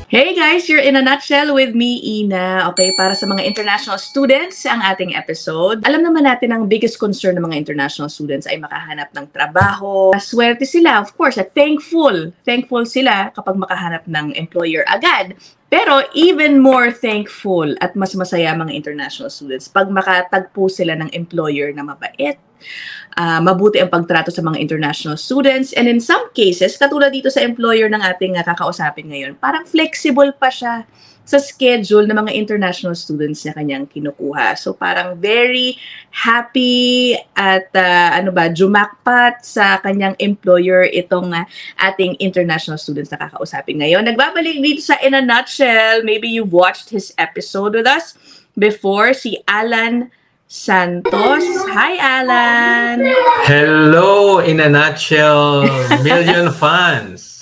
Hey guys, you're in a nutshell with me, Ina. Okay, para sa mga international students, ang ating episode. Alam naman natin ang biggest concern ng mga international students ay makahanap ng trabaho. Swerte sila, of course, at thankful. Thankful sila kapag makahanap ng employer agad. Pero even more thankful at mas masaya mga international students pag makatagpo sila ng employer na mabait, mabuti ang pagtrato sa mga international students, and in some cases, katulad dito sa employer ng ating kakausapin ngayon, parang flexible pa siya sa schedule ng mga international students na kanyang kinukuha. So parang very happy at jumakpat sa kanyang employer itong ating international students na kakausapin ngayon. Nagbabalik dito sa In a Nutshell, maybe you've watched his episode with us before, si Alan Santos. Hi, Alan! Hello, In a Nutshell, million fans!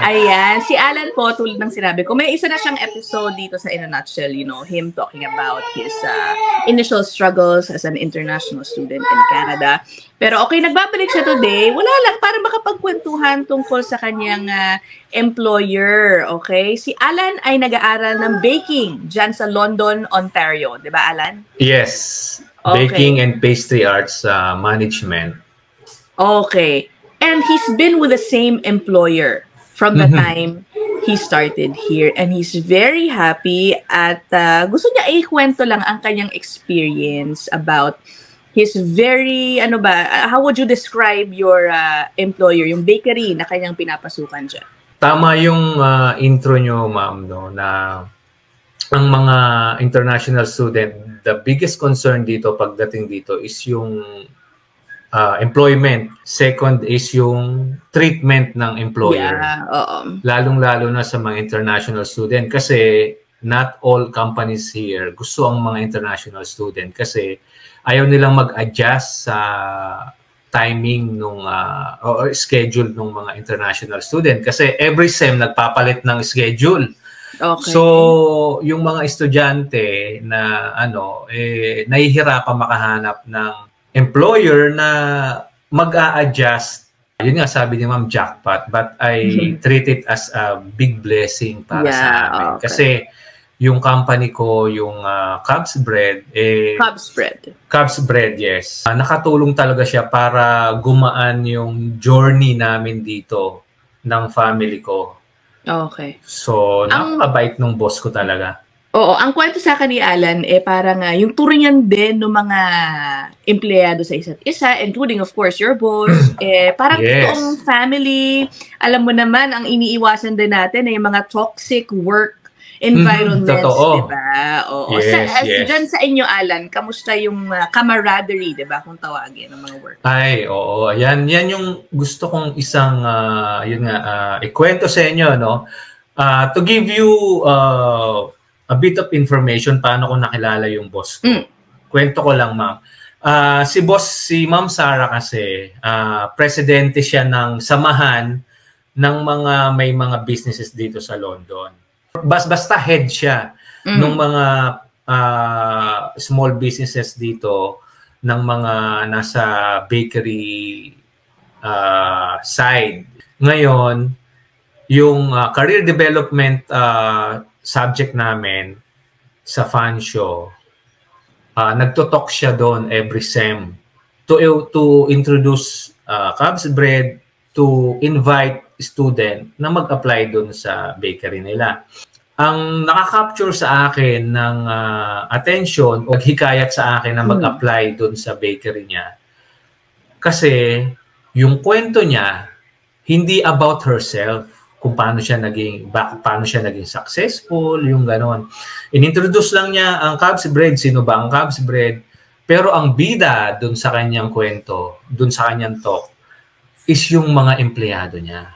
Ayan, si Alan po, tulad ng sinabi ko, may isa na siyang episode dito sa In a Nutshell, you know, him talking about his initial struggles as an international student in Canada. Pero okay, nagbabalik siya today. Wala lang, para makapagkwentuhan tungkol sa kanyang employer, okay? Si Alan ay nag-aaral ng baking dyan sa London, Ontario. Di ba, Alan? Yes, Okay. Baking and Pastry Arts Management. Okay. And he's been with the same employer from the time he started here. And he's very happy at gusto niya ikwento lang ang kanyang experience about his very, how would you describe your employer, yung bakery na kanyang pinapasukan dyan? Tama yung intro nyo, ma'am, no, na ang mga international student, the biggest concern dito pagdating dito is yung employment. Second is yung treatment ng employer. Yeah, oo. Lalong-lalo na sa mga international student kasi not all companies here gusto ang mga international student kasi ayaw nilang mag-adjust sa timing nung or schedule ng mga international student kasi every sem nagpapalit ng schedule. Okay. So, yung mga estudyante na nahihirapan makahanap ng employer na mag-a-adjust. Yun nga sabi ni Ma'am, jackpot, but I treat it as a big blessing para sa amin. Okay. Kasi yung company ko, yung Cubs Bread, Cubs Bread, yes. Nakatulong talaga siya para gumaan yung journey namin dito ng family ko. Okay. So, napakabait ng boss ko talaga. Oo, ang kwento sa akin ni Alan, parang yung turingan din ng mga empleyado sa isa't isa, including of course your boss, parang Yes. toong family. Alam mo naman, ang iniiwasan din natin ay yung mga toxic work environments, totoo. diba? Oo. Yes. Dyan sa inyo, Alan, kamusta yung camaraderie, diba, kung tawagin ng mga work? Ay, oo. Yan yung gusto kong isang, ikwento sa inyo, no? To give you a bit of information paano ko nakilala yung boss ko. Kwento ko lang, ma'am. Si Ma'am Sara kasi, presidente siya ng samahan ng may mga businesses dito sa London. Basta head siya ng mga small businesses dito ng mga nasa bakery side. Ngayon, yung career development subject namin sa fan show, nagtutok siya doon every sem to introduce Cubs Bread, to invite student na mag-apply doon sa bakery nila. Ang nakaka-capture sa akin ng attention o hikayat sa akin na mag-apply doon sa bakery niya. Kasi yung kwento niya, hindi about herself, kung paano siya naging successful, yung ganon. Inintroduce lang niya ang Cubs Bread, sino ba ang Cubs Bread, pero ang bida doon sa kanyang kwento, doon sa kanyang talk, is yung mga empleyado niya.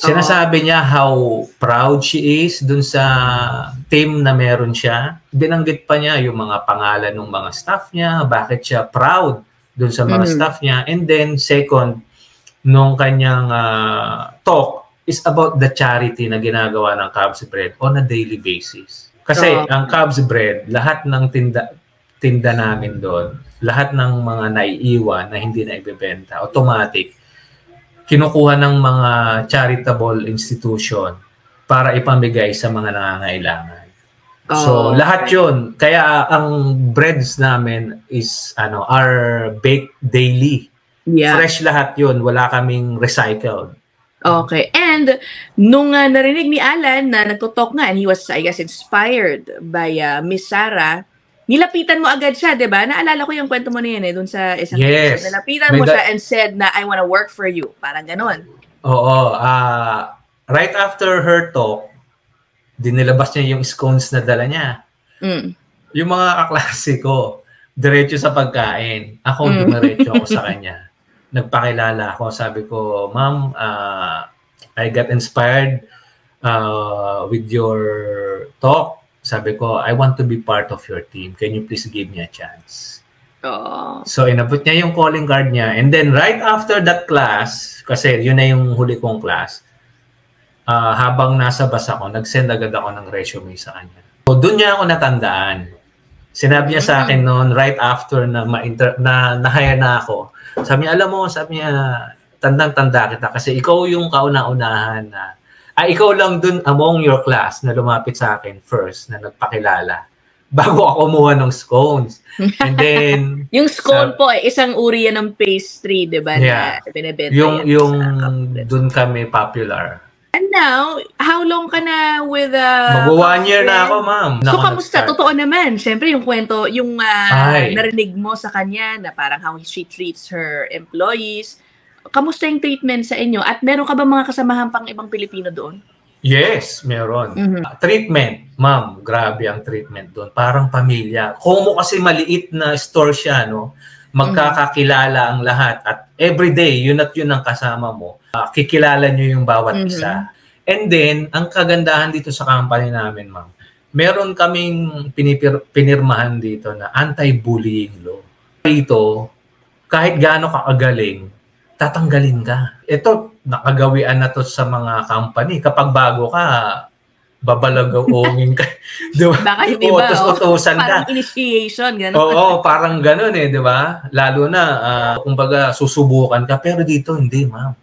Sinasabi niya how proud she is dun sa team na meron siya. Binanggit pa niya yung mga pangalan ng mga staff niya, bakit siya proud dun sa mga staff niya. And then second, nung kanyang talk is about the charity na ginagawa ng Cubs Bread on a daily basis. Kasi ang Cubs Bread, lahat ng tinda namin doon, lahat ng mga naiiwan na hindi na ibebenta, automatic, kinukuha ng mga charitable institution para ipamigay sa mga nangangailangan. So lahat 'yun. Kaya ang breads namin is are baked daily. Yeah. Fresh lahat 'yun, wala kaming recycled. Okay. And nung narinig ni Alan na nagtutok nga, and he was, I guess, inspired by Miss Sarah, nilapitan mo agad siya, di ba? Naalala ko yung kwento mo na yan dun sa isang episode. Nilapitan mo siya and said na, I wanna work for you. Parang ganon. Oo. Right after her talk, dinilabas niya yung scones na dala niya. Yung mga kaklase ko, diretso sa pagkain. Ako, dumiretso ako sa kanya. Nagpakilala ako. Sabi ko, Ma'am, I got inspired with your talk. Sabi ko, I want to be part of your team. Can you please give me a chance? So, inabot niya yung calling card niya. And then, right after that class, kasi yun na yung huli kong class, habang nasa bus ako, nag-send agad ako ng resume sa kanya. So, doon niya ako natandaan. Sinabi niya sa akin noon, right after na na-hire na ako, sabi niya, alam mo, sabi niya, tandang-tanda kita kasi ikaw yung kauna-unahan na, ikaw lang dun among your class na lumapit sa akin first, na nagpakilala, bago ako kumuha ng scones. And then, yung scone po, isang uri yan ng pastry, di ba? Yeah. Na binibenta yung dun kami popular. And now, how long ka na with Mag-1 year na ako, ma'am. So, kamusta? Totoo naman. Siyempre, yung kwento, yung narinig mo sa kanya na parang how she treats her employees. Kamusta yung treatment sa inyo? At meron ka ba mga kasamahan pang ibang Pilipino doon? Yes, meron. Treatment, ma'am, grabe ang treatment doon. Parang pamilya. Kung mo kasi maliit na store siya, no? Magkakakilala ang lahat. At everyday, yun at yun ang kasama mo. Kikilala nyo yung bawat isa. And then, ang kagandahan dito sa company namin, ma'am, meron kaming pinirmahan dito na anti-bullying law. Dito, kahit gaano kakagaling, tatanggalin ka. Ito, nakagawian na to sa mga company. Kapag bago ka, babalagaongin ka. Diba? Baka hindi ba? Utos-utosan ka. Parang initiation, gano'n. Oo, parang gano'n di ba? Lalo na, kumbaga, susubukan ka. Pero dito, hindi, ma'am.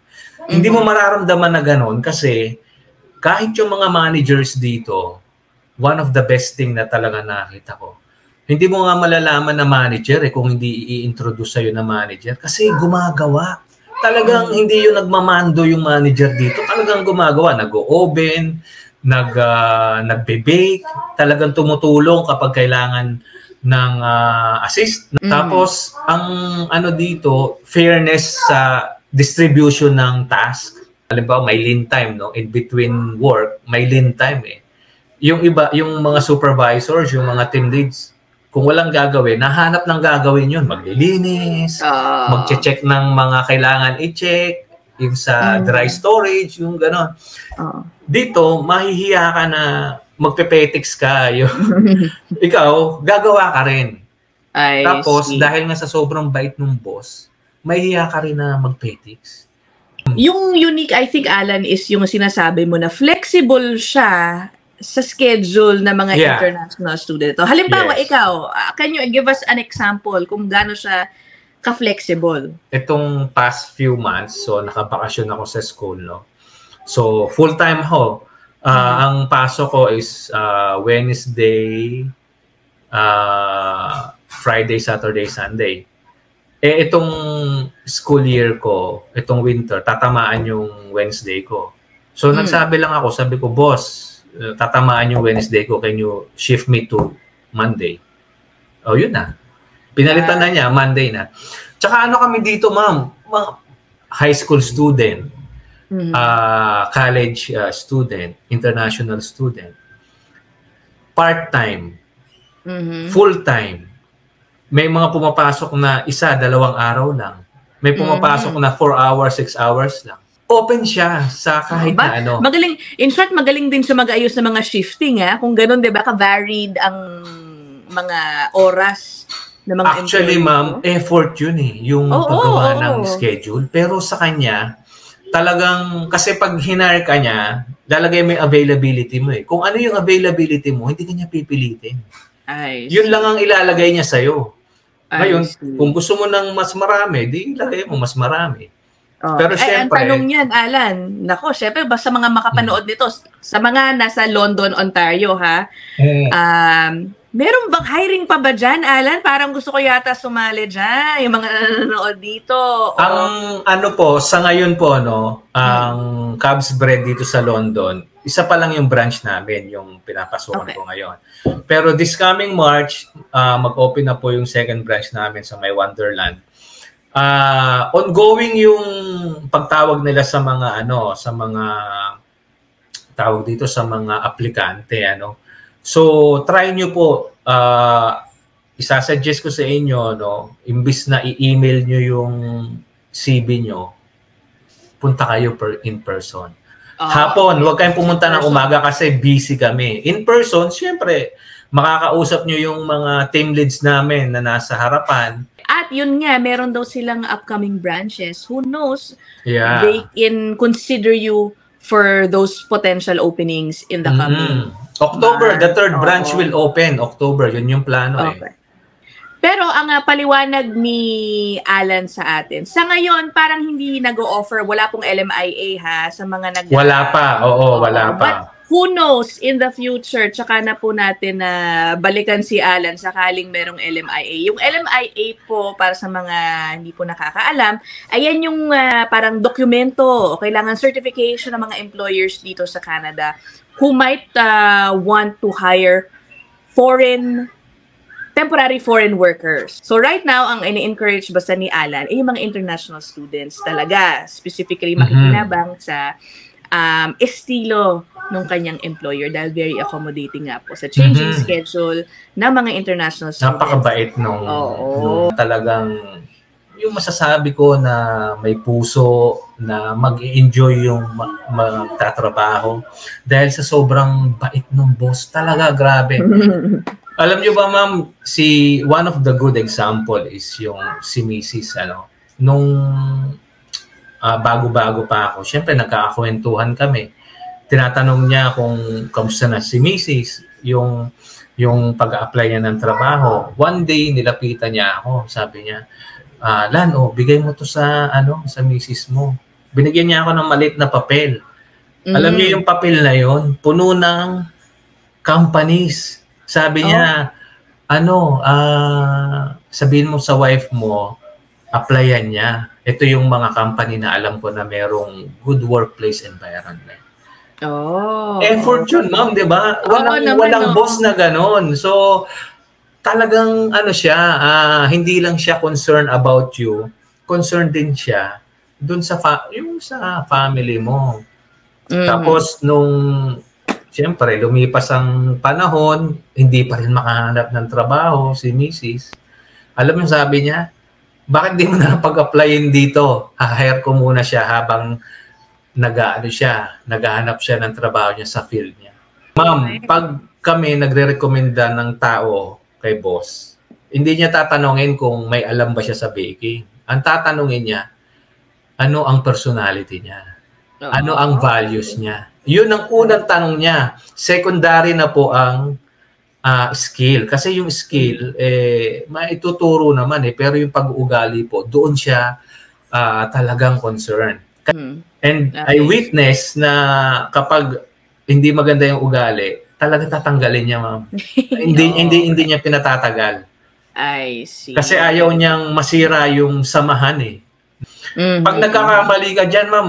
Hindi mo mararamdaman na gano'n kasi kahit yung mga managers dito, one of the best thing na talaga nakita ko, hindi mo nga malalaman na manager kung hindi i-introduce sa'yo na manager kasi gumagawa. Talagang hindi yung nagmamando yung manager dito. Talagang gumagawa. Nag-o-oven, nagbe-bake, talagang tumutulong kapag kailangan ng assist. Tapos, ang dito, fairness sa distribution ng task. Halimbawa, may lean time, no? In between work, may lean time Yung iba, yung mga supervisors, yung mga team leads, kung walang gagawin, nahanap ng gagawin yun. Maglilinis, mag-check ng mga kailangan i-check, yung sa dry storage, yung gano'n. Dito, mahihiya ka na magpepetics ka. Ikaw, gagawa ka rin. Tapos, dahil nga sa sobrang bait ng boss, mahihiya ka rin na magpetics. Yung unique, I think, Alan, is yung sinasabi mo na flexible siya sa schedule ng mga international student. Halimbawa, ikaw, can you give us an example kung gaano siya ka-flexible? Itong past few months, so nakabakasyon ako sa school, no? So, full-time ako. Ang pasok ko is Wednesday, Friday, Saturday, Sunday. Itong school year ko, itong winter, tatamaan yung Wednesday ko. So, nagsabi lang ako, sabi ko, boss, tatamaan yung Wednesday ko, can you shift me to Monday? Yun na. Pinalitan na niya, Monday na. Tsaka kami dito, ma'am, mga high school student, college student, international student, part-time, full-time. May mga pumapasok na 1-2 araw lang. May pumapasok na 4 hours, 6 hours lang. Open siya sa kahit na ano. Magaling, in short, magaling din siya mag-ayos ng mga shifting, Kung ganun, di ba, ka-varied ang mga oras ng mga Actually, ma'am, effort yun yung paggawa ng schedule. Pero sa kanya, talagang, kasi pag hinire ka niya, lalagay mo yung availability mo Kung ano yung availability mo, hindi ka niya pipilitin. Yun lang ang ilalagay niya sa'yo. Ngayon, kung gusto mo ng mas marami, di ilagay mo mas marami. Oh. Pero Ay, ang syempre, tanong niyan, Alan, nako, syempre, basta mga makapanood nito, sa mga nasa London, Ontario, ha, meron bang hiring pa ba dyan, Alan? Parang gusto ko yata sumali dyan, yung mga nanonood dito. Ang ano po, sa ngayon po, no, ang Cubs Bread dito sa London, isa pa lang yung branch namin, yung pinapasukan ko ngayon. Pero this coming March, mag-open na po yung second branch namin sa May Wonderland. Ongoing yung pagtawag nila sa mga sa mga tawag dito sa mga aplikante, So try nyo po, isasuggest ko sa inyo, imbis na i-email nyo yung CV nyo, punta kayo in person. Hapon, huwag kayong pumunta ng umaga kasi busy kami. In person, syempre, makakausap nyo yung mga team leads namin na nasa harapan. At yun nga, meron daw silang upcoming branches. Who knows? They can consider you for those potential openings in the coming October, the third branch will open. October, yun yung plano Pero ang paliwanag ni Alan sa atin, sa ngayon parang hindi nag-o-offer, wala pong LMIA sa mga wala pa, wala pa. But who knows in the future, tsaka na po natin na balikan si Alan sakaling merong LMIA. Yung LMIA po, para sa mga hindi po nakakaalam, ayan yung parang dokumento, kailangan certification ng mga employers dito sa Canada who might want to hire temporary foreign workers. So right now, ang ini-encourage basta ni Alan ay yung mga international students talaga, specifically makikinabang sa estilo ng kanyang employer dahil very accommodating nga po sa changing schedule ng mga international students. Napakabait nung talagang yung masasabi ko na may puso na mag-enjoy yung magtatrabaho dahil sa sobrang bait ng boss. Talaga, grabe. Alam niyo ba, ma'am, one of the good example is yung si Mrs. Nung bago-bago pa ako, syempre nagkakakwentuhan kami. Tinatanong niya kung kamusta na si Mrs. yung pag-a-apply niya ng trabaho. One day, nilapitan niya ako. Sabi niya, Lan, bigay mo to sa Mrs. mo. Binigyan niya ako ng maliit na papel. Alam niyo yung papel na yon, puno ng companies. Sabi niya, sabihin mo sa wife mo, applyan niya. Ito yung mga company na alam ko na merong good workplace environment. Effort yun, ma'am, di ba? Walang boss na ganon. So, talagang siya, hindi lang siya concerned about you, concerned din siya dun sa sa family mo. Tapos siyempre, lumipas ang panahon, hindi pa rin makahanap ng trabaho si Mrs. Alam mo, sabi niya, bakit di mo na pag-applyin dito? Ha-hire ko muna siya habang naghahanap siya ng trabaho niya sa field niya. Ma'am, pag kami nagre-recommenda ng tao kay boss, hindi niya tatanungin kung may alam ba siya sa baking. Ang tatanungin niya, ano ang personality niya? Ano ang values niya? Yun ang unang tanong niya. Secondary na po ang skill. Kasi yung skill, maituturo naman pero yung pag-uugali po, doon siya talagang concerned. And I witness na kapag hindi maganda yung ugali, talagang tatanggalin niya, ma'am. hindi niya pinatatagal. I see. Kasi ayaw niyang masira yung samahan Pag nagkakamali ka dyan, ma'am,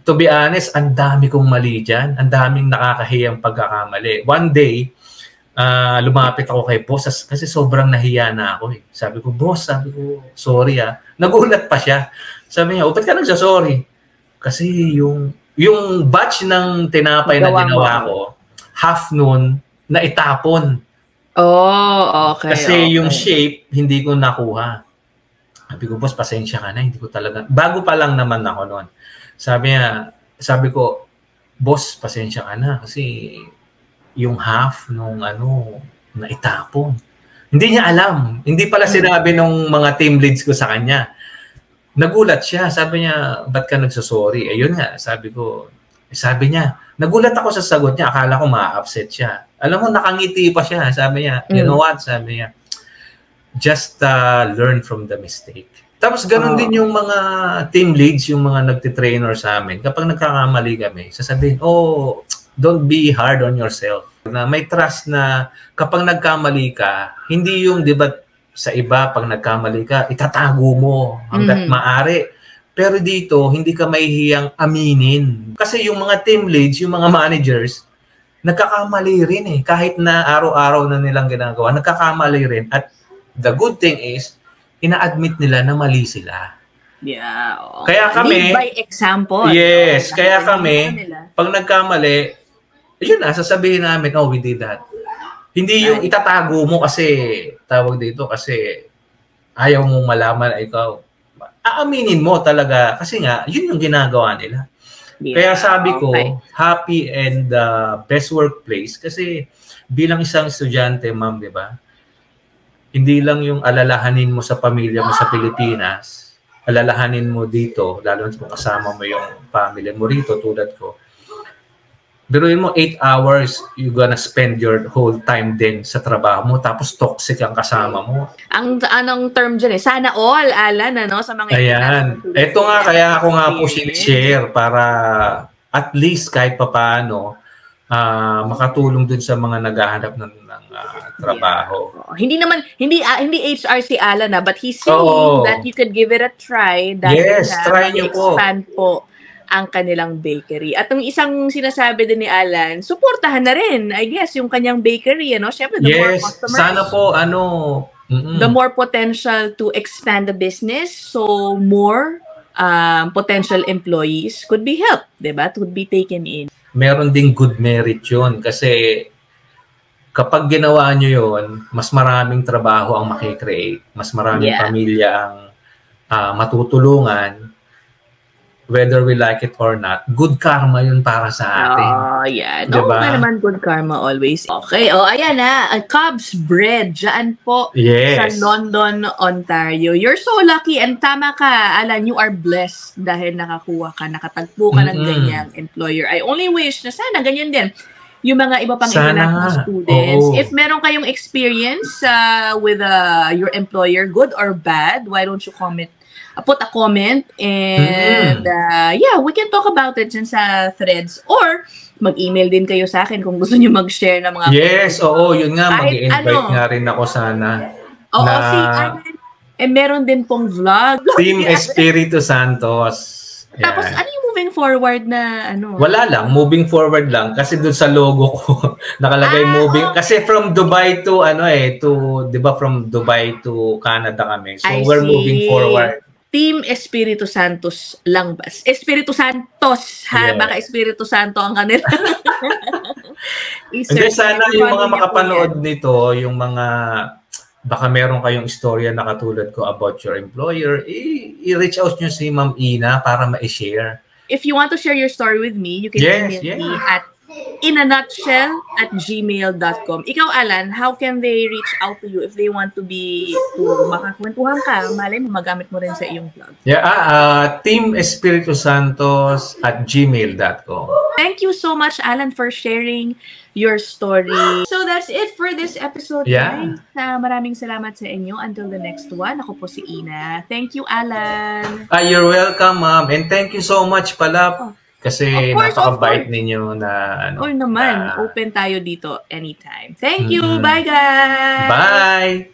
to be honest, ang dami kong mali dyan. Ang daming nakakahiyang pagkakamali. One day, lumapit ako kay boss kasi sobrang nahiya na ako. Sabi ko, boss, sorry Nagulat pa siya. Sabi niya, ba't ka nagsasorry? Kasi yung batch ng tinapay na ginawa ko, half noon, naitapon. Okay. Kasi yung shape, hindi ko nakuha. Sabi ko, boss, pasensya ka na. Hindi ko talaga. Bago pa lang naman ako noon. Sabi ko, boss, pasensya ka na. Kasi yung half nung naitapon. Hindi niya alam. Hindi pala sinabi nung mga team leads ko sa kanya. Nagulat siya. Sabi niya, ba't ka nagsasorry? Ayun nga, sabi niya, nagulat ako sa sagot niya. Akala ko ma-upset siya. Alam mo, nakangiti pa siya. Sabi niya, you know what? Sabi niya, just learn from the mistake. Tapos ganun din yung mga team leads, yung mga nagtitrainer sa amin. Kapag nagkakamali kami, sasabihin, oh, don't be hard on yourself. Na may trust na kapag nagkamali ka, hindi yung, di ba, sa iba, pag nagkamali ka, itatago mo hanggat maaari. Pero dito, hindi ka mahihiyang aminin. Kasi yung mga team leads, yung mga managers, nagkakamali rin eh. Kahit na araw-araw na nilang ginagawa, nagkakamali rin. At the good thing is, ina-admit nila na mali sila. Yeah. Kaya kami, lead by example. Yes, kaya kami, pag nagkamali, yun na, sasabihin namin, oh, we did that. Hindi yung itatago mo kasi, tawag dito, kasi ayaw mong malaman na ikaw. Aaminin mo talaga, kasi nga, yun yung ginagawa nila. Yeah, kaya sabi ko, happy and best workplace, kasi bilang isang estudyante, ma'am, di ba? Hindi lang yung alalahanin mo sa pamilya mo sa Pilipinas, alalahanin mo dito, lalo kung kasama mo yung family mo rito, tulad ko. Biruin mo, 8 hours, you gonna spend your whole time din sa trabaho mo, tapos toxic ang kasama mo. Anong term dyan eh? Sana all, Alan, ano? Sa mga ayan. Ito nga, kaya ako nga po share para at least kahit papaano, makatulong dun sa mga naghahanap ng trabaho. Yeah. Hindi HR si Alan but he's saying that you could give it a try dahil try nyo expand po ang kanilang bakery. At yung isang sinasabi din ni Alan, suportahan na rin, I guess, yung kanyang bakery, Siyempre, the more customers. Sana po, the more potential to expand the business, so more potential employees could be helped, diba? Could be taken in. Meron ding good merit yun kasi kapag ginawa nyo yun, mas maraming trabaho ang makikreate, mas maraming pamilya ang matutulungan, whether we like it or not. Good karma yun para sa atin. Oh, yeah. No, diba? Naman good karma always. Okay, ayan Cobb's Bread, dyan po sa London, Ontario. You're so lucky and tama ka, Alan, you are blessed dahil nakatagpo ka ng ganyang employer. I only wish na sana ganyan din yung mga iba pang international students. If meron kayong experience with your employer, good or bad, why don't you put a comment and we can talk about it dyan sa threads or mag-email din kayo sa akin kung gusto niyo mag-share ng mga yun nga, mag-invite nga rin ako sana. Meron din pong vlog. Team Espiritu Santos. Tapos ano yung moving forward na Wala lang, moving forward lang kasi doon sa logo ko nakalagay moving kasi from Dubai to to 'di ba from Dubai to Canada kami. So we're moving forward. Team Espiritu Santos lang ba? Espiritu Santos, ha? Baka Espiritu Santo ang kanila. Hindi, sana yung mga makapanood nito, yung mga, baka meron kayong istorya na katulad ko about your employer, i-reach out nyo si Ma'am Ina para ma-share. If you want to share your story with me, you can email me at inanutshell@gmail.com. Ikaw, Alan, how can they reach out to you if they want to makakwentuhan ka? Malay mo, magamit mo rin sa iyong vlog. Team Espiritu Santos @gmail.com. Thank you so much, Alan, for sharing your story. So that's it for this episode, guys. Maraming salamat sa inyo. Until the next one, ako po si Ina. Thank you, Alan. You're welcome, ma'am. And thank you so much pala. Kasi napaka-bite ninyo na naman, open tayo dito anytime. Thank you. Bye, guys. Bye.